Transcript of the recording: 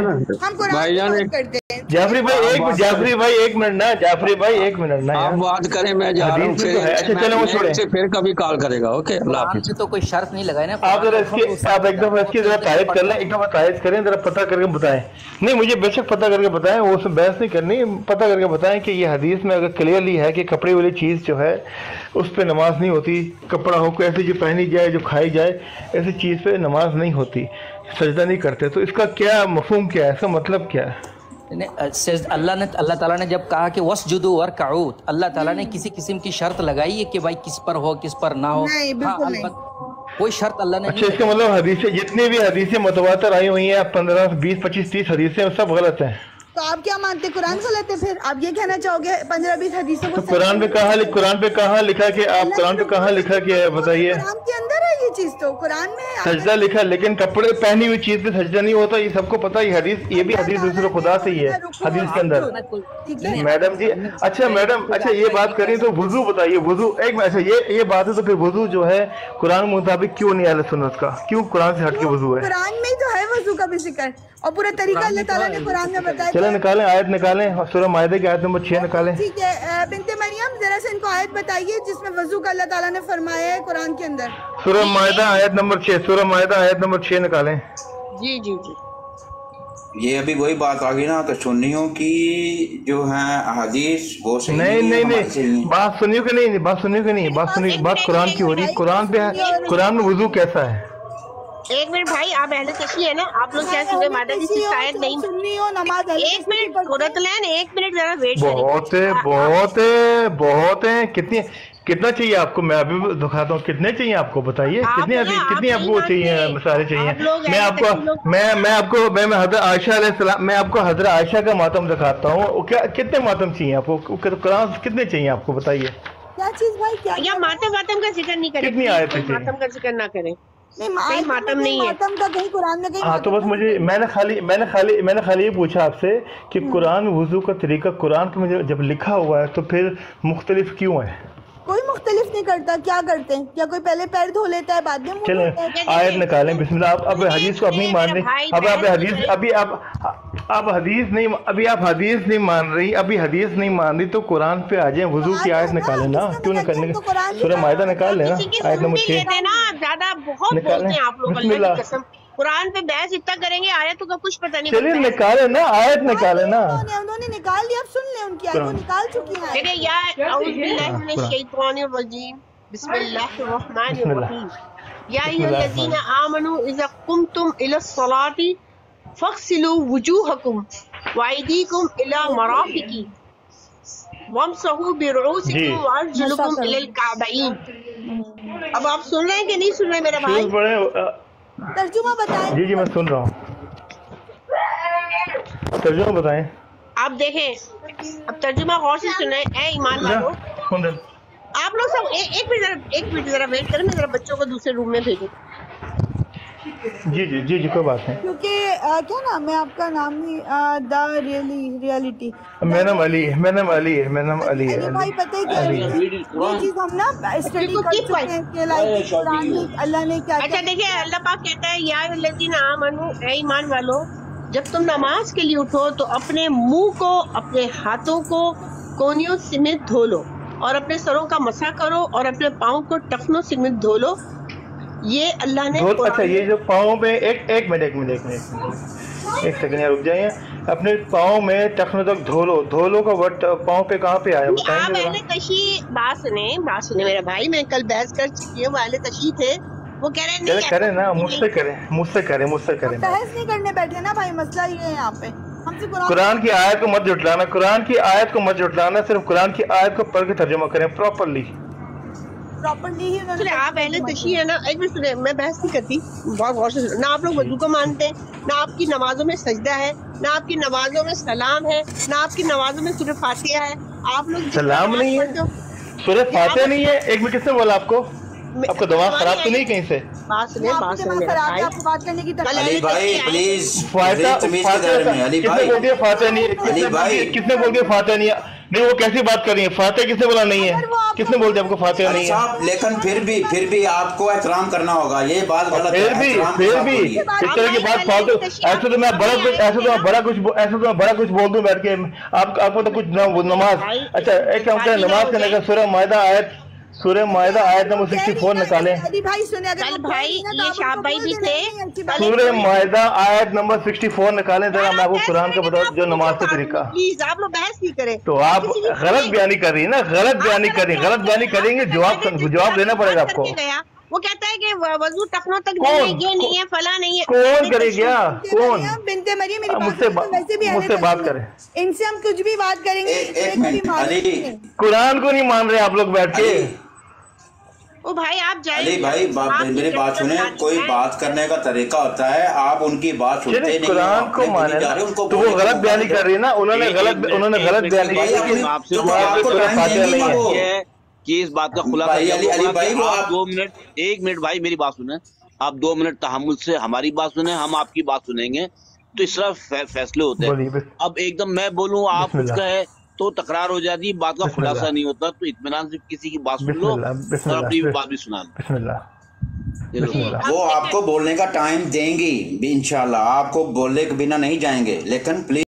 हम कुरान की बात करते हैं। जाफरी भाई एक मिनट ना, जाफरी भाई एक मिनट ना, आप बात करें, मैं जा रहा हूँ। अच्छा चलो वो छोड़े, फिर कभी कॉल करेगा। ओके, अल्लाह हाफिज़। तो कोई शर्त नहीं लगाए ना आप जरा आप एकदम इसकी जरा तारीफ कर लें, एक दफा तारीफ करें, जरा पता करके बताएं। नहीं मुझे बेशक पता करके बताएं, वो उसमें बहस नहीं करनी, पता करके बताएं कि ये हदीस में अगर क्लियरली है कि कपड़े वाली चीज़ जो है उस पर नमाज नहीं होती, कपड़ा हो कोई ऐसी जो पहनी जाए जो खाई जाए, ऐसी चीज़ पे नमाज नहीं होती, सजदा नहीं करते, तो इसका क्या मफहूम क्या है, इसका मतलब क्या है? अल्लाह ताला ने जब कहा कि वस्जुदू वरकऊ, अल्लाह ताला ने किसी किस्म की शर्त लगाई है कि भाई किस पर हो किस पर ना हो? नहीं, बिल्कुल नहीं। कोई शर्त अल्लाह ने। अच्छा, इसका मतलब हदीसें जितनी भी हदीसें मुतवातर आई हुई हैं 15, 20, 25, 30 हदीसें सब गलत हैं। तो आप क्या मानते, कुरान गलत है? फिर आप ये कहना चाहोगे 15-20 हदीसों को? तो कुरान पे कहाँ लिखा कि आप कुरान पे कहाँ लिखा कि बताइए? कुरान के अंदर है ये चीज, तो कुरान में है सजदा लिखा, लेकिन कपड़े पहनी हुई चीज पे सजदा नहीं होता, ये सबको पता है। हदीस, ये भी हदीस दूसरे खुदा से ही है हदीस के अंदर। मैडम जी, अच्छा मैडम, अच्छा ये बात करें तो वुजू बताइए, वुजू एक अच्छा ये बात है, तो फिर वुजू जो है कुरान के मुताबिक क्यों नहीं अहले सुन्नत का, क्यों कुरान से हट के वुजू है? कुरान में तो है वुजू का भी जिक्र और पूरा तरीका अल्लाह ताला ने कुरान में बताया। चलो निकालें, आयत निकालें, सूरह माइदा की आयत नंबर 6 निकालें। ठीक है बिनते मरियम, जरा से इनको आयत बताइए जिसमें वजू का अल्लाह ताला ने फरमाया है कुरान के अंदर। सूरह माइदा आयत नंबर 6, सूरह माइदा आयत नंबर 6 निकालें। जी जी जी, ये अभी वही बात आ गई ना, तो सुन्नियों की जो है हदीस वो सही नहीं, बात सुनियो कि नहीं, बात कुरान की हो रही है। कुरान में वुजू कैसा है? एक मिनट भाई, आप अहले तशी है ना, आप लोग क्या सूरह माइदा की शायद नहीं सुननी हो नमाज। एक मिनट कुरतलैन, एक मिनट जरा वेट करें। बहुत है। कितना चाहिए आपको? मैं अभी दिखाता हूँ कितने चाहिए आपको, बताइए कितनी आपको चाहिए? सारे चाहिए। मैं आपको हजरत आयशा का मातम दिखाता हूँ। क्या कितने मातम चाहिए आपको? कुरान कितने चाहिए आपको, बताइए। क्या चीज भाई, क्या या मातम का जिक्र नहीं करें, कितनी आयत है? मातम का जिक्र ना करें, नहीं मातम नहीं है। मातम का कहीं कुरान में कहीं। हाँ, तो बस मुझे मैंने खाली ये पूछा आपसे कि कुरान वुजू का तरीका कुरान के मुझे जब लिखा हुआ है तो फिर मुख्तलिफ क्यों है? कोई मुख्तलिफ नहीं करता। क्या करते हैं? क्या कोई पहले पैर धो लेता है बाद में? चलें आयत निकालें, बिस्मिल्लाह। अब हदीस को अब नहीं मान रही, अब आप हदीस नहीं मान रही, अभी हदीस नहीं मान रही, तो कुरान पे आ जाए, वुजू की आयत निकालें ना, क्यों नहीं करने? सूरह माइदा निकाल लेना, आयत नंबर 6 ज्यादा बहुत बोलते हैं आप लोग, अल्लाह की कसम। कुरान पे बहस इतना करेंगे, आयतों का कुछ पता नहीं। चलिए निकाले ना, आयत निकाले ना। उन्होंने निकाल लिया, अब सुन ले उनकी आयत, वो निकाल चुकी है। देखिए या औज़ु बिल्लाहि मिनश शैतानिर रजीम, बिस्मिल्लाहिर रहमानिर रहीम, या अय्युहल्लज़ीना आमनू इज़ा कुमतुम इलस्सलाति फग़सिलू वुजूहकुम व अयदीकुम इला मराफ़िक़ि वमसहू बिरुऊसिकुम व अर्जुलकुम इलल कअबैन। अब आप सुन रहे हैं कि नहीं सुन रहे मेरा भाई? तर्जुमा बताएं। जी मैं सुन रहा हूँ, तर्जुमा बताएं। आप देखें, अब तर्जुमा गौर से सुने। ए ईमान वालों, आप लोग सब एक मिनट जरा वेट करें, मैं जरा बच्चों को दूसरे रूम में भेजूं। जी कोई बात नहीं। क्योंकि क्या नाम है आपका? नाम नहीं, द रियलिटी। मेरा नाम अली है। भाई पता है क्या ये चीज हम ना स्टडी कर चुके हैं कि लाइक कुरान में अल्लाह ने क्या। अच्छा देखिए, अल्लाह पाक कहता है या अय्युहल्लज़ीना आमनू, ए ईमान वालों, जब तुम नमाज के लिए उठो तो अपने मुंह को, अपने हाथों को कोनियों समेत धो लो और अपने सरों का मसा करो और अपने पाँव को टखनों समेत धो लो। ये अल्लाह ने। अच्छा, ये जो पाँव में एक मिनट एक सेकंड रुक जाइए। अपने पाँव में टखनों तक धो लो का वर्ड पाँव पे कहाँ पे आया बताएंगे? मैंने कशी बात सुने मेरा भाई, मैं कल बहस कर चुकी हूँ, वाले कशी थे, वो कह रहे नहीं करें ना, मुझसे करें। बहस नहीं करने बैठे ना भाई, मसला ये है यहाँ पे। कुरान की आयत को मत जुटलाना, सिर्फ कुरान की आयत को पढ़ के तर्जुमा करें प्रॉपरली ही। आप पहले तशी है ना, एक मिनट सुने, मैं बहस नहीं करती, बहुत गौर से। ना आप लोग वजू को मानते हैं, ना आपकी नमाजों में सजदा है, ना आपकी नमाजों में सलाम है, ना आपकी नमाजों में सूरह फातिहा है। आप लोग सलाम नहीं है, सूरह फातिहा नहीं है। एक मिनट, किसने बोला आपको दिमाग खराब तो नहीं कहीं से? बात सुने आपको बात करने की अली भाई प्लीज, किसने बोल दिया फातिहा नहीं है? नहीं, वो कैसी बात कर रही है? फातिहा किसने बोला नहीं है? किसने बोल दिया आपको फातिहा नहीं है? साहब लेकिन फिर भी आपको एहतराम करना होगा, ये बात गलत है। फिर भी इस तरह की बात फालतू, ऐसे तो मैं बड़ा कुछ बोल दूं बैठ के, आपको तो कुछ नमाज, अच्छा एक काम करें, नमाज करने का सूरह मायदा आयत नंबर 64 निकालें। भाई सुने, कल भाई ये शाह भाई भी थे, सूरह मायदा आयत नंबर 64 निकालें जरा, मैं आपको कुरान का बताऊं जो नमाज का तरीका। प्लीज आप लोग बहस नहीं करें। तो आप गलत बयानी कर रही है ना, गलत बयानी करेंगे, जवाब देना पड़ेगा आपको। वो कहता है कि वजू टखनों तक ये नहीं है, फला नहीं है। कौन करेगा? कौन? बिनते मरियम मेरी मुझसे बात करें, इनसे हम कुछ भी बात करेंगे। एक मिनट अली, कुरान को नहीं मान रहे आप लोग बैठ के। ओ भाई आप जाइए। अली भाई मेरी बात सुने, कोई बात करने का तरीका होता है, आप उनकी बात सुनते नहीं, कुरान को माने तो वो गलत बयानी कर रही है ना, उन्होंने गलत बयानी की कि इस बात का खुलासा आप 2 मिनट, 1 मिनट भाई मेरी बात सुने, आप 2 मिनट तहम्मुल से हमारी बात सुने, हम आपकी बात सुनेंगे, तो इस तरह फैसले होते हैं। अब एकदम मैं बोलूं आप कुछ कहे तो तकरार हो जाती है, बात का खुलासा नहीं होता, तो इत्मीनान से किसी की बात सुन लो और अपनी बात भी सुना लो। वो आपको बोलने का टाइम देंगी इंशाल्लाह, आपको बोलने के बिना नहीं जाएंगे, लेकिन प्लीज